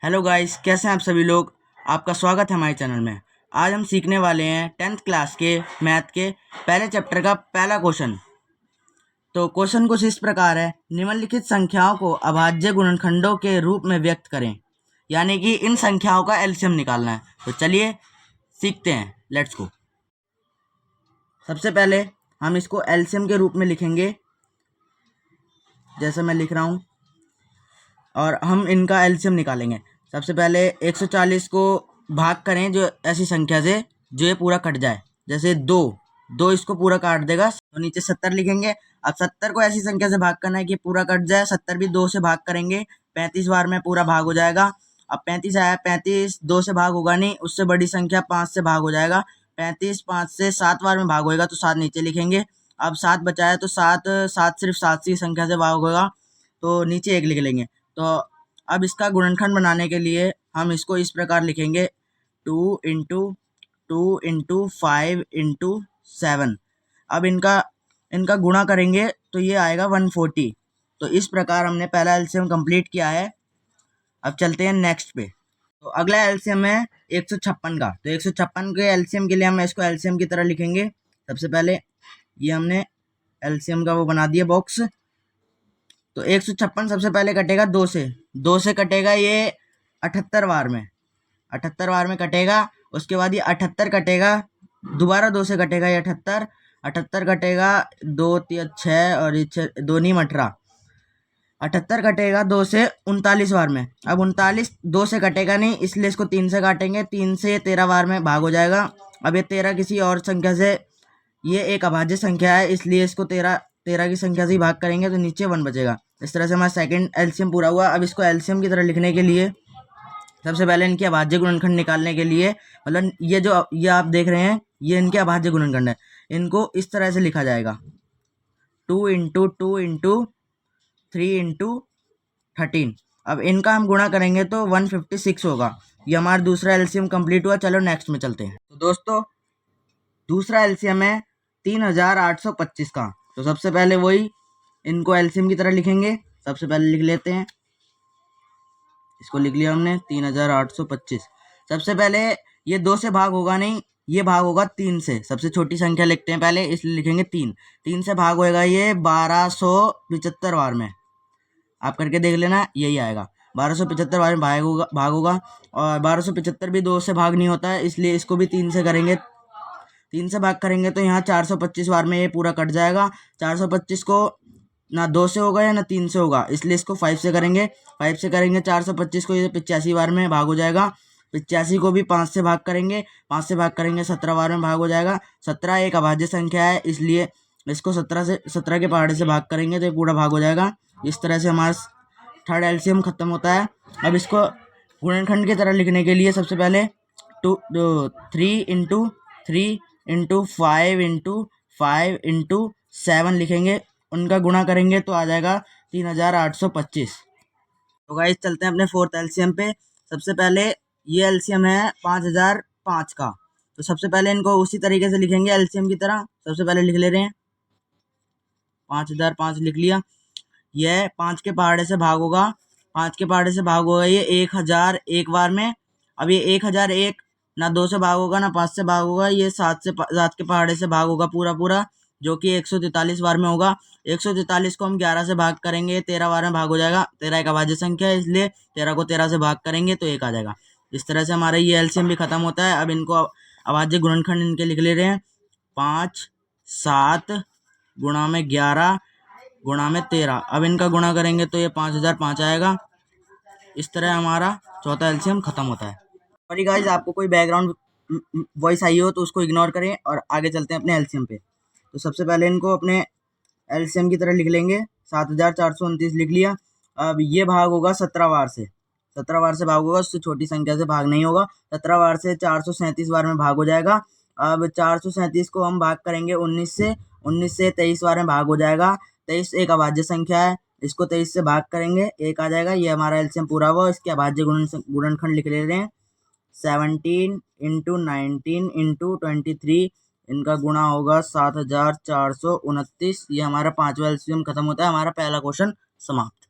Hello guys, कैसे हैं आप सभी लोग। आपका स्वागत है हमारे चैनल में। आज हम सीखने वाले हैं 10th क्लास के मैथ के पहले चैप्टर का पहला क्वेश्चन। तो क्वेश्चन कुछ इस प्रकार है, निम्नलिखित संख्याओं को अभाज्य गुणनखंडों के रूप में व्यक्त करें। यानी कि इन संख्याओं का एलसीएम निकालना है। तो चलिए सीखते हैं, लेट्स गो। सबसे पहले हम इसको एलसीएम के रूप में लिखेंगे, जैसे मैं लिख रहा हूँ, और हम इनका एलसीएम निकालेंगे। सबसे पहले 140 को भाग करें जो ऐसी संख्या से जो ये पूरा कट जाए, जैसे दो इसको पूरा काट देगा, तो नीचे 70 लिखेंगे। अब 70 को ऐसी संख्या से भाग करना है कि पूरा कट जाए। 70 भी 2 से भाग करेंगे, 35 बार में पूरा भाग हो जाएगा। अब 35 आया, 35 2 से भाग होगा नहीं, उससे बड़ी संख्या 5 से भाग हो जाएगा। 35 5 से 7 बार में भाग होगा, तो 7 नीचे लिखेंगे। अब 7 बचा है, तो 7 सिर्फ 7 की संख्या से भाग होगा, तो नीचे 1 लिख लेंगे। तो अब इसका गुणनखंड बनाने के लिए हम इसको इस प्रकार लिखेंगे, 2 इंटू 5 इंटू 7। अब इनका गुणा करेंगे तो ये आएगा 140। तो इस प्रकार हमने पहला एलसीएम कंप्लीट किया है। अब चलते हैं नेक्स्ट पे। तो अगला एलसीएम है 156 का। तो 156 के एलसीएम के लिए हम इसको एलसीएम की तरह लिखेंगे। सबसे पहले ये हमने एलसीएम का वो बना दिया बॉक्स। तो 156 सबसे पहले कटेगा 2 से कटेगा ये 78 बार में, 78 बार में कटेगा। उसके बाद ये 78 कटेगा, दोबारा 2 से कटेगा ये 78 कटेगा, 2 3 6 और ये 6 2 नहीं 18, 78 कटेगा 2 से 39 बार में। अब 39 2 से कटेगा नहीं, इसलिए इसको 3 से काटेंगे। 3 से 13 बार में भाग हो जाएगा। अब ये 13 किसी और संख्या से, ये एक अभाज्य संख्या है, इसलिए इसको 13 की संख्या से ही भाग करेंगे, तो नीचे 1 बचेगा। इस तरह से हमारा सेकंड एलसीएम पूरा हुआ। अब इसको एलसीएम की तरह लिखने के लिए सबसे पहले इनके अभाज्य गुणनखंड निकालने के लिए, मतलब ये आप देख रहे हैं, ये इनके अभाज्य गुणनखंड है। इनको इस तरह से लिखा जाएगा, 2 इंटू 2 इंटू 3 इंटू 13। अब इनका हम गुणा करेंगे तो 156 होगा। ये हमारा दूसरा एलसीएम कंप्लीट हुआ। चलो नेक्स्ट में चलते हैं। तो दोस्तों दूसरा एलसीएम है 3825 का। तो सबसे पहले वही इनको एलसीएम की तरह लिखेंगे। सबसे पहले लिख लेते हैं, इसको लिख लिया हमने 3825। सबसे पहले ये 2 से भाग होगा नहीं, ये भाग होगा 3 से। सबसे छोटी संख्या लिखते हैं पहले, इसलिए लिखेंगे 3 से भाग होएगा ये 1275 बार में। आप करके देख लेना, यही आएगा 1275 बार में भाग होगा। और 1275 भी 2 से भाग नहीं होता है, इसलिए इसको भी 3 से करेंगे। 3 से भाग करेंगे तो यहाँ 425 बार में ये पूरा कट जाएगा। 425 को ना 2 से होगा या ना 3 से होगा, इसलिए इसको 5 से करेंगे। 5 से करेंगे 425 को, ये 85 बार में भाग हो जाएगा। 85 को भी 5 से भाग करेंगे, 5 से भाग करेंगे 17 बार में भाग हो जाएगा। 17 एक अभाज्य संख्या है, इसलिए इसको 17 के पहाड़े से भाग करेंगे तो ये पूरा भाग हो जाएगा। इस तरह से हमारा थर्ड एलसीएम खत्म होता है। अब इसको गुणनखंड की तरह लिखने के लिए सबसे पहले 3 इंटू 3 इंटू 5 इंटू 5 इंटू 7 लिखेंगे। उनका गुणा करेंगे तो आ जाएगा 3825। तो गाइस चलते हैं अपने फोर्थ एलसीएम पे। सबसे पहले ये एलसीएम है 5005 का। तो सबसे पहले इनको उसी तरीके से लिखेंगे एलसीएम की तरह। सबसे पहले लिख ले रहे हैं 5005 लिख लिया। यह 5 के पहाड़े से भाग होगा, 5 के पहाड़े से भाग होगा ये 1000 एक बार में। अब ये 1001 ना 2 से भाग होगा ना 5 से भाग होगा, ये 7 के पहाड़े से भाग होगा पूरा, जो कि 143 बार में होगा। 143 को हम 11 से भाग करेंगे, 13 बार में भाग हो जाएगा। 13 एक अभाज्य संख्या है, इसलिए 13 को 13 से भाग करेंगे तो 1 आ जाएगा। इस तरह से हमारा ये एलसीएम भी खत्म होता है। अब इनको अभाज्य गुणनखंड इनके लिख ले रहे हैं, 5 7 गुणा में 11 गुणा में 13। अब इनका गुणा करेंगे तो ये 5005 आएगा। इस तरह हमारा चौथा एलसीएम खत्म होता है। और गाइस आपको कोई बैकग्राउंड वॉइस आई हो तो उसको इग्नोर करें और आगे चलते हैं अपने एलसीएम पे। तो सबसे पहले इनको अपने एलसीएम की तरह लिख लेंगे, 7429 लिख लिया। अब ये भाग होगा 17 बार से, 17 बार से भाग होगा, उससे छोटी संख्या से भाग नहीं होगा। 17 बार से 437 बार में भाग हो जाएगा। अब 437 को हम भाग करेंगे 19 से, 19 से 23 बार में भाग हो जाएगा। 23 एक अभाज्य संख्या है, इसको 23 से भाग करेंगे 1 आ जाएगा। ये हमारा एलसीएम पूरा हुआ। इसके अभाज्य गुणनखंड लिख ले रहे हैं, 17 इंटू 19 इंटू 23। इनका गुणा होगा 7429। ये हमारा 5वां एलसीएम खत्म होता है। हमारा पहला क्वेश्चन समाप्त।